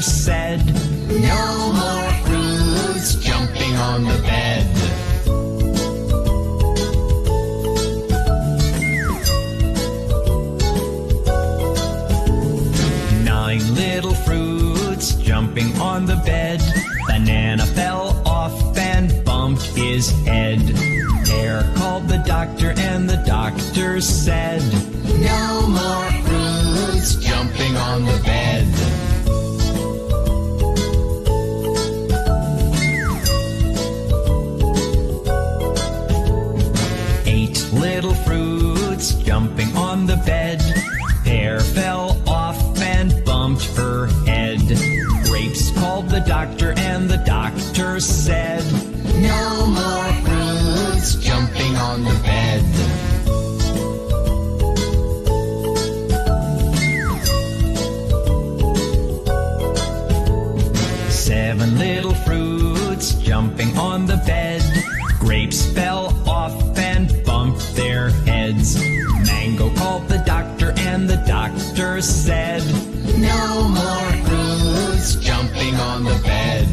said, "No more fruits jumping on the bed." Nine little fruits jumping on the bed. Banana fell off and bumped his head. Pear called the doctor and the doctor said, "No more fruits jumping on the bed." Eight little fruits jumping on the bed. Pear fell off and bumped her head. Grapes called the doctor and the doctor said, "No more fruits jumping on the bed." Seven little fruits jumping on the bed. Grapes fell off and bumped their heads. Mango called the doctor and the doctor said, "No more fruits jumping on the bed."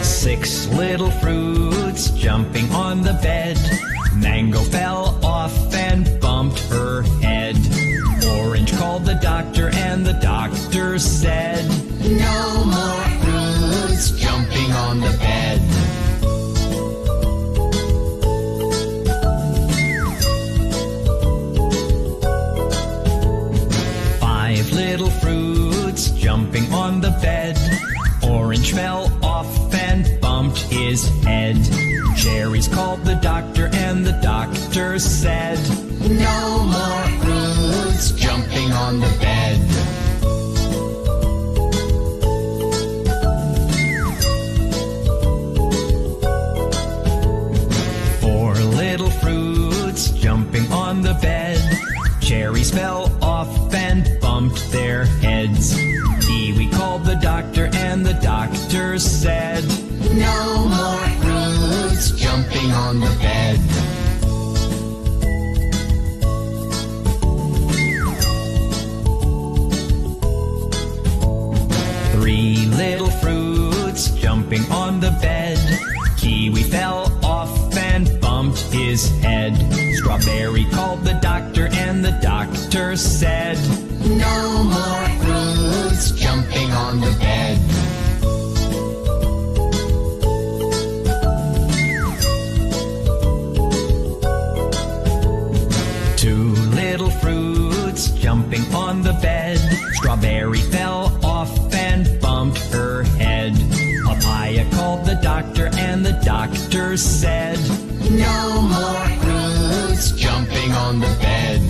Six little fruits jumping on the bed. Mango fell off and bumped her head. Orange called the doctor and the doctor said, "No more fruits jumping on the bed." Five little fruits jumping on the bed. Orange fell off and bumped his head. Cherries called the doctor and the doctor said, "No more fruits jumping on the bed." Four little fruits jumping on the bed. Cherries fell off and bumped their heads. Kiwi called the doctor and the doctor said, "No more fruits jumping on the bed." Three little fruits jumping on the bed. Kiwi fell off and bumped his head. Strawberry called the doctor and the doctor said, "No more fruits jumping on the bed." Two little fruits jumping on the bed. Strawberry fell off and bumped her head. Papaya called the doctor and the doctor said, "No more fruits jumping on the bed."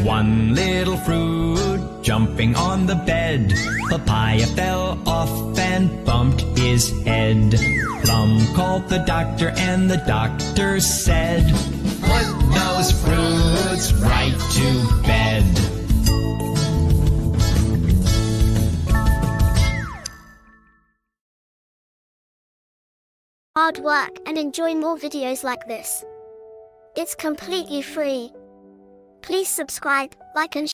One little fruit jumping on the bed. Papaya fell off and bumped his head. Plum called the doctor and the doctor said, "Put those fruits right to bed." Hard work and enjoy more videos like this. It's completely free. Please subscribe, like and